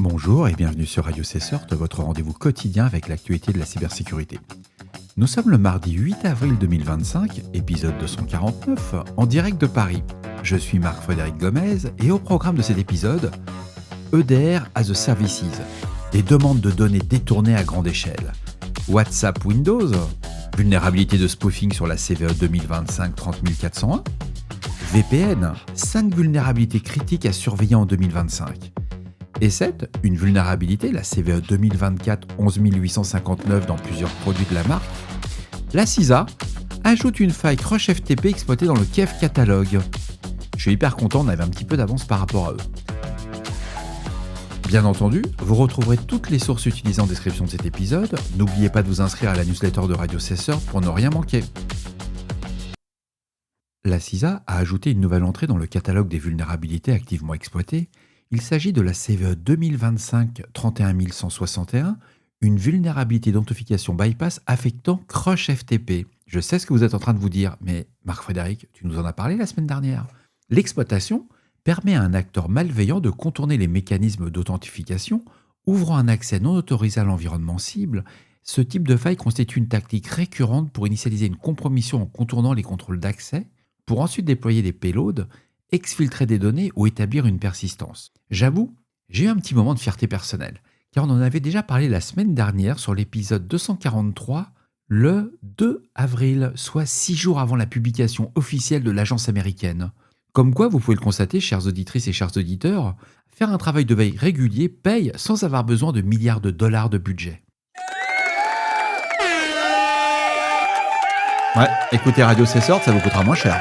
Bonjour et bienvenue sur Radio Cesseur, votre rendez-vous quotidien avec l'actualité de la cybersécurité. Nous sommes le mardi 8 avril 2025, épisode 249, en direct de Paris. Je suis Marc-Frédéric Gomez et au programme de cet épisode, EDR as a Services, des demandes de données détournées à grande échelle. WhatsApp Windows, vulnérabilité de spoofing sur la CVE 2025-30401. VPN, 5 vulnérabilités critiques à surveiller en 2025. Et 7, une vulnérabilité, la CVE 2024-11859 dans plusieurs produits de la marque. La CISA ajoute une faille Crush FTP exploitée dans le KEF catalogue. Je suis hyper content, on avait un petit peu d'avance par rapport à eux. Bien entendu, vous retrouverez toutes les sources utilisées en description de cet épisode. N'oubliez pas de vous inscrire à la newsletter de Radio Cesseur pour ne rien manquer. La CISA a ajouté une nouvelle entrée dans le catalogue des vulnérabilités activement exploitées. Il s'agit de la CVE 2025-31161, une vulnérabilité d'identification bypass affectant Crush FTP. Je sais ce que vous êtes en train de vous dire, mais Marc-Frédéric, tu nous en as parlé la semaine dernière. L'exploitation permet à un acteur malveillant de contourner les mécanismes d'authentification, ouvrant un accès non autorisé à l'environnement cible. Ce type de faille constitue une tactique récurrente pour initialiser une compromission en contournant les contrôles d'accès, pour ensuite déployer des payloads, exfiltrer des données ou établir une persistance. J'avoue, j'ai eu un petit moment de fierté personnelle, car on en avait déjà parlé la semaine dernière sur l'épisode 243, le 2 avril, soit 6 jours avant la publication officielle de l'agence américaine. Comme quoi, vous pouvez le constater, chères auditrices et chers auditeurs, faire un travail de veille régulier paye sans avoir besoin de milliards de dollars de budget. Ouais, écoutez Radio Cesseur, ça vous coûtera moins cher.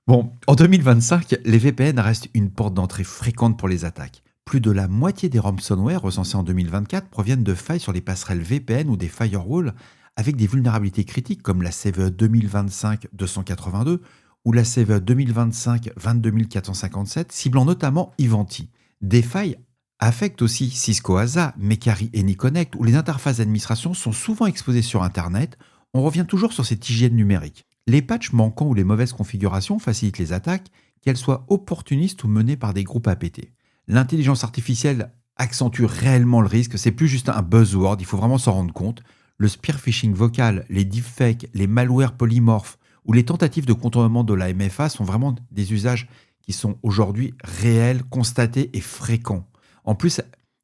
Bon, en 2025, les VPN restent une porte d'entrée fréquente pour les attaques. Plus de la moitié des ransomware recensés en 2024 proviennent de failles sur les passerelles VPN ou des firewalls avec des vulnérabilités critiques comme la CVE 2025-282 ou la CVE 2025-22457, ciblant notamment Ivanti. Des failles affectent aussi Cisco ASA, Mekari et Anyconnect où les interfaces d'administration sont souvent exposées sur Internet. On revient toujours sur cette hygiène numérique. Les patchs manquants ou les mauvaises configurations facilitent les attaques, qu'elles soient opportunistes ou menées par des groupes APT. L'intelligence artificielle accentue réellement le risque, c'est plus juste un buzzword, il faut vraiment s'en rendre compte. Le spear phishing vocal, les deepfakes, les malwares polymorphes ou les tentatives de contournement de la MFA sont vraiment des usages qui sont aujourd'hui réels, constatés et fréquents. En plus,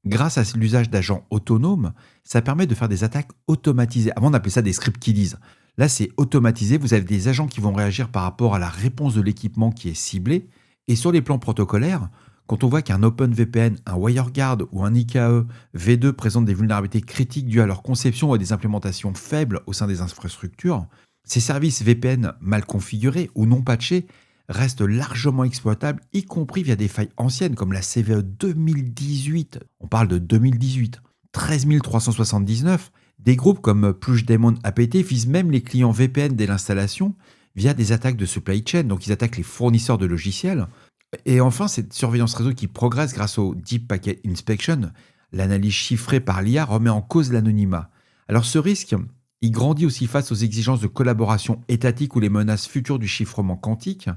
grâce à l'usage d'agents autonomes, ça permet de faire des attaques automatisées. Avant, on appelait ça des script kiddies. Là, c'est automatisé. Vous avez des agents qui vont réagir par rapport à la réponse de l'équipement qui est ciblé. Et sur les plans protocolaires, quand on voit qu'un OpenVPN, un WireGuard ou un IKE V2 présentent des vulnérabilités critiques dues à leur conception ou à des implémentations faibles au sein des infrastructures, ces services VPN mal configurés ou non patchés restent largement exploitables, y compris via des failles anciennes comme la CVE 2018. On parle de 2018. 13379. Des groupes comme Plush-Daemon APT visent même les clients VPN dès l'installation via des attaques de supply chain, donc ils attaquent les fournisseurs de logiciels. Et enfin, cette surveillance réseau qui progresse grâce au Deep Packet Inspection, l'analyse chiffrée par l'IA remet en cause l'anonymat. Alors ce risque, il grandit aussi face aux exigences de collaboration étatique ou les menaces futures du chiffrement quantique.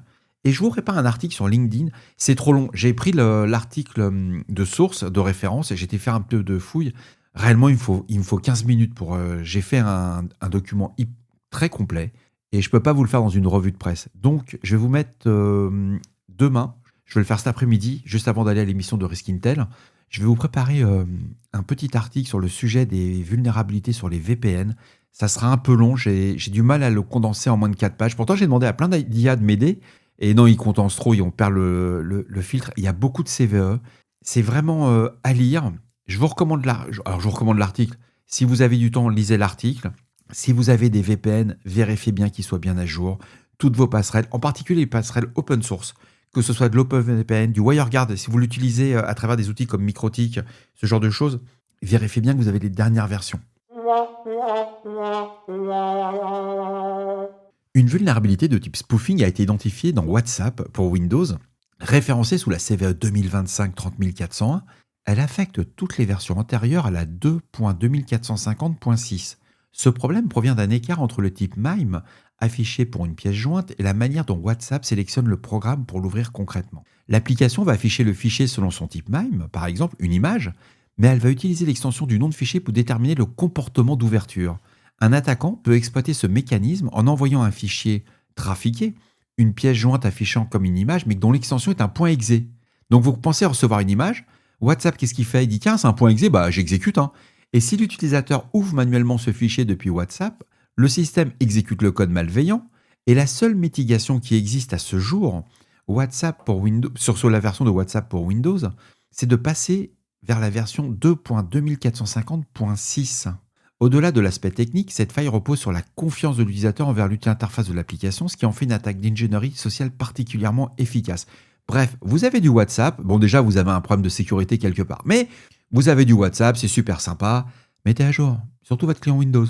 Et je vous prépare un article sur LinkedIn, c'est trop long. J'ai pris l'article de source, de référence, et j'ai été faire un peu de fouille. Réellement, il me faut 15 minutes pour... j'ai fait un document très complet et je ne peux pas vous le faire dans une revue de presse. Donc, je vais vous mettre demain, je vais le faire cet après-midi, juste avant d'aller à l'émission de Risk Intel. Je vais vous préparer un petit article sur le sujet des vulnérabilités sur les VPN. Ça sera un peu long, j'ai du mal à le condenser en moins de 4 pages. Pourtant, j'ai demandé à plein d'IA de m'aider. Et non, ils condensent trop, on perd le filtre. Il y a beaucoup de CVE. C'est vraiment à lire. Je vous recommande l'article. Si vous avez du temps, lisez l'article. Si vous avez des VPN, vérifiez bien qu'ils soient bien à jour. Toutes vos passerelles, en particulier les passerelles open source, que ce soit de l'OpenVPN, du WireGuard, si vous l'utilisez à travers des outils comme Microtik, ce genre de choses, vérifiez bien que vous avez les dernières versions. Une vulnérabilité de type spoofing a été identifiée dans WhatsApp pour Windows, référencée sous la CVE 2025-30401. Elle affecte toutes les versions antérieures à la 2.2450.6. Ce problème provient d'un écart entre le type MIME affiché pour une pièce jointe et la manière dont WhatsApp sélectionne le programme pour l'ouvrir concrètement. L'application va afficher le fichier selon son type MIME, par exemple une image, mais elle va utiliser l'extension du nom de fichier pour déterminer le comportement d'ouverture. Un attaquant peut exploiter ce mécanisme en envoyant un fichier trafiqué, une pièce jointe affichant comme une image, mais dont l'extension est un point .exe. Donc vous pensez recevoir une image, WhatsApp, qu'est-ce qu'il fait? Il dit tiens, c'est un point .exe, j'exécute. Et si l'utilisateur ouvre manuellement ce fichier depuis WhatsApp, le système exécute le code malveillant et la seule mitigation qui existe à ce jour, WhatsApp pour Windows, sur la version de WhatsApp pour Windows, c'est de passer vers la version 2.2450.6. Au-delà de l'aspect technique, cette faille repose sur la confiance de l'utilisateur envers l'interface de l'application, ce qui en fait une attaque d'ingénierie sociale particulièrement efficace. Bref, vous avez du WhatsApp, bon déjà vous avez un problème de sécurité quelque part, mais vous avez du WhatsApp, c'est super sympa, mettez à jour, surtout votre client Windows.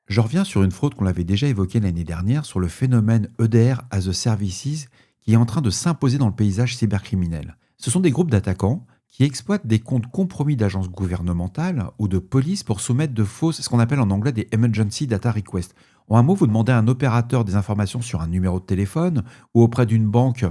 Je reviens sur une fraude qu'on avait déjà évoquée l'année dernière sur le phénomène EDR as a Services qui est en train de s'imposer dans le paysage cybercriminel. Ce sont des groupes d'attaquants qui exploitent des comptes compromis d'agences gouvernementales ou de police pour soumettre de fausses, ce qu'on appelle en anglais des emergency data requests. En un mot, vous demandez à un opérateur des informations sur un numéro de téléphone ou auprès d'une banque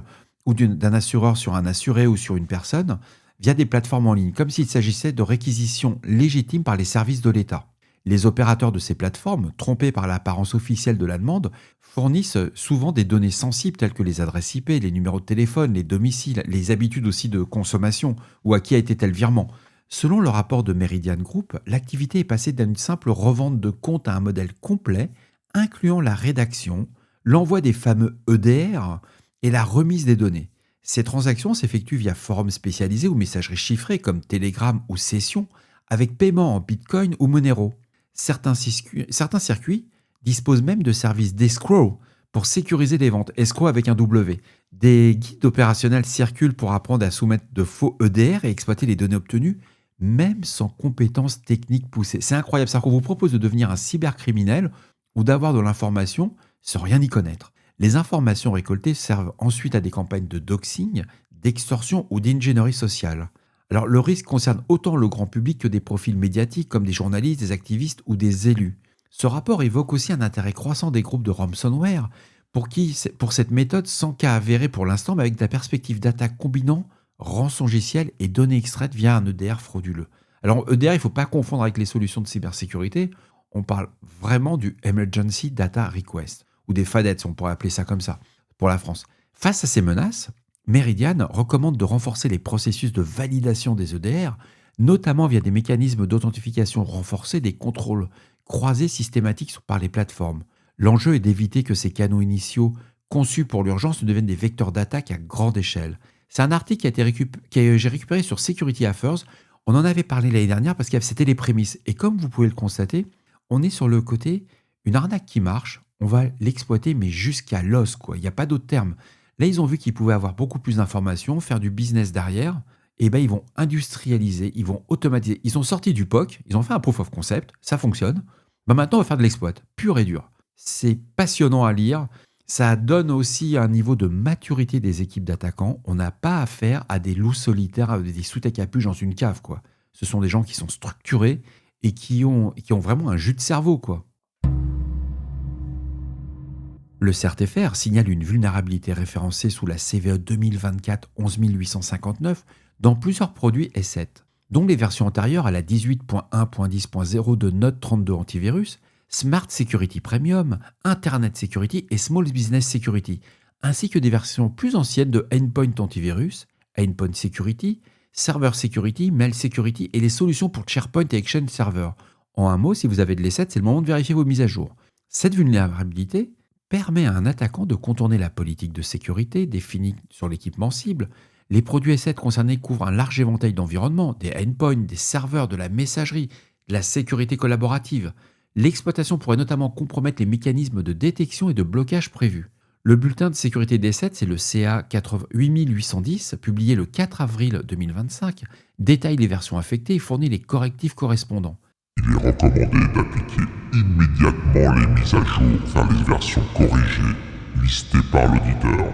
ou d'un assureur sur un assuré ou sur une personne via des plateformes en ligne, comme s'il s'agissait de réquisitions légitimes par les services de l'État. Les opérateurs de ces plateformes, trompés par l'apparence officielle de la demande, fournissent souvent des données sensibles telles que les adresses IP, les numéros de téléphone, les domiciles, les habitudes aussi de consommation ou à qui a été tel virement. Selon le rapport de Meridian Group, l'activité est passée d'une simple revente de comptes à un modèle complet, incluant la rédaction, l'envoi des fameux EDR et la remise des données. Ces transactions s'effectuent via forums spécialisés ou messageries chiffrées comme Telegram ou Session, avec paiement en Bitcoin ou Monero. Certains circuits disposent même de services d'escrow pour sécuriser les ventes, escrow avec un W. Des guides opérationnels circulent pour apprendre à soumettre de faux EDR et exploiter les données obtenues, même sans compétences techniques poussées. C'est incroyable, c'est-à-dire qu'on vous propose de devenir un cybercriminel ou d'avoir de l'information sans rien y connaître. Les informations récoltées servent ensuite à des campagnes de doxing, d'extorsion ou d'ingénierie sociale. Alors le risque concerne autant le grand public que des profils médiatiques comme des journalistes, des activistes ou des élus. Ce rapport évoque aussi un intérêt croissant des groupes de ransomware pour cette méthode sans cas avéré pour l'instant, mais avec la perspective d'attaque combinant rançongiciel et données extraites via un EDR frauduleux. Alors EDR, il ne faut pas confondre avec les solutions de cybersécurité, on parle vraiment du Emergency Data Request, ou des FADETS, on pourrait appeler ça comme ça, pour la France. Face à ces menaces, Meridian recommande de renforcer les processus de validation des EDR, notamment via des mécanismes d'authentification renforcés, des contrôles croisés systématiques par les plateformes. L'enjeu est d'éviter que ces canaux initiaux conçus pour l'urgence ne deviennent des vecteurs d'attaque à grande échelle. C'est un article que j'ai récupéré sur Security Affairs. On en avait parlé l'année dernière parce que c'était les prémices. Et comme vous pouvez le constater, on est sur le côté, une arnaque qui marche, on va l'exploiter mais jusqu'à l'os, quoi. Il n'y a pas d'autre terme. Là, ils ont vu qu'ils pouvaient avoir beaucoup plus d'informations, faire du business derrière, et ils vont industrialiser, ils vont automatiser. Ils sont sortis du POC, ils ont fait un proof of concept, ça fonctionne. Maintenant, on va faire de l'exploit, pur et dur. C'est passionnant à lire, ça donne aussi un niveau de maturité des équipes d'attaquants. On n'a pas affaire à des loups solitaires, à des sous-à-capuche dans une cave, quoi. Ce sont des gens qui sont structurés et qui ont vraiment un jus de cerveau, quoi. Le CERT-FR signale une vulnérabilité référencée sous la CVE 2024 11859 dans plusieurs produits S7, dont les versions antérieures à la 18.1.10.0 de Note 32 Antivirus, Smart Security Premium, Internet Security et Small Business Security, ainsi que des versions plus anciennes de Endpoint Antivirus, Endpoint Security, Server Security, Mail Security et les solutions pour SharePoint et Exchange Server. En un mot, si vous avez de l'E7, c'est le moment de vérifier vos mises à jour. Cette vulnérabilité permet à un attaquant de contourner la politique de sécurité définie sur l'équipement cible. Les produits S7 concernés couvrent un large éventail d'environnements, des endpoints, des serveurs, de la messagerie, de la sécurité collaborative. L'exploitation pourrait notamment compromettre les mécanismes de détection et de blocage prévus. Le bulletin de sécurité D7, c'est le CA 8810, publié le 4 avril 2025, détaille les versions affectées et fournit les correctifs correspondants. Il est recommandé d'appliquer immédiatement les mises à jour vers les versions corrigées listées par l'auditeur.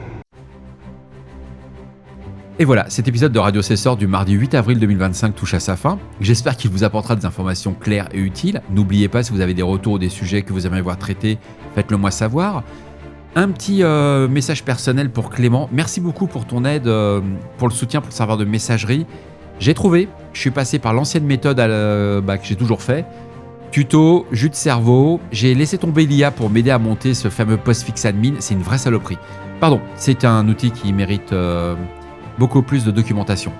Et voilà, cet épisode de Radio Cessor du mardi 8 avril 2025 touche à sa fin. J'espère qu'il vous apportera des informations claires et utiles. N'oubliez pas, si vous avez des retours ou des sujets que vous aimeriez voir traités, faites-le moi savoir. Un petit message personnel pour Clément. Merci beaucoup pour ton aide, pour le soutien pour le serveur de messagerie. J'ai trouvé, je suis passé par l'ancienne méthode que j'ai toujours fait. Tuto, jus de cerveau. J'ai laissé tomber l'IA pour m'aider à monter ce fameux postfix admin. C'est une vraie saloperie. Pardon, c'est un outil qui mérite beaucoup plus de documentation.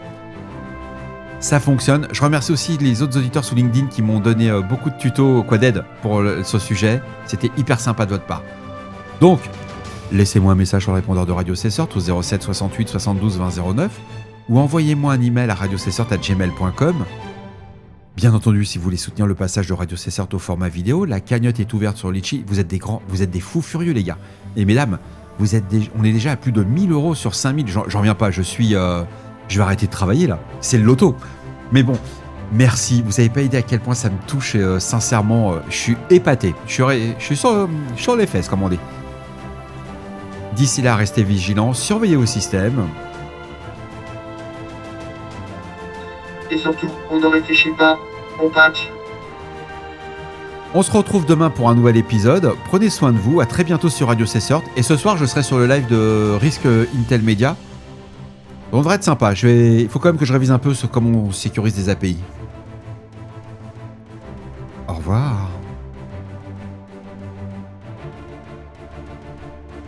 Ça fonctionne. Je remercie aussi les autres auditeurs sous LinkedIn qui m'ont donné beaucoup de tutos d'aide pour ce sujet. C'était hyper sympa de votre part. Donc, laissez-moi un message sur le répondeur de Radio Cessort au 07 68 72 20 09 ou envoyez-moi un email à radiocessort@gmail.com. Bien entendu, si vous voulez soutenir le passage de Radio Cessort au format vidéo, la cagnotte est ouverte sur Litchi. Vous êtes des grands, vous êtes des fous furieux les gars. Et mesdames, on est déjà à plus de 1000 € sur 5000. J'en reviens pas, je vais arrêter de travailler là. C'est le loto. Mais bon, merci. Vous n'avez pas idée à quel point ça me touche. Sincèrement, je suis épaté. Je suis sur les fesses, comme on dit. D'ici là, restez vigilants, surveillez vos systèmes. Et surtout, on ne réfléchit pas, on patch. On se retrouve demain pour un nouvel épisode. Prenez soin de vous, à très bientôt sur Radio Cessort. Et ce soir, je serai sur le live de Risque Intel Media. On devrait être sympa. Il faut quand même que je révise un peu sur comment on sécurise des API. Au revoir.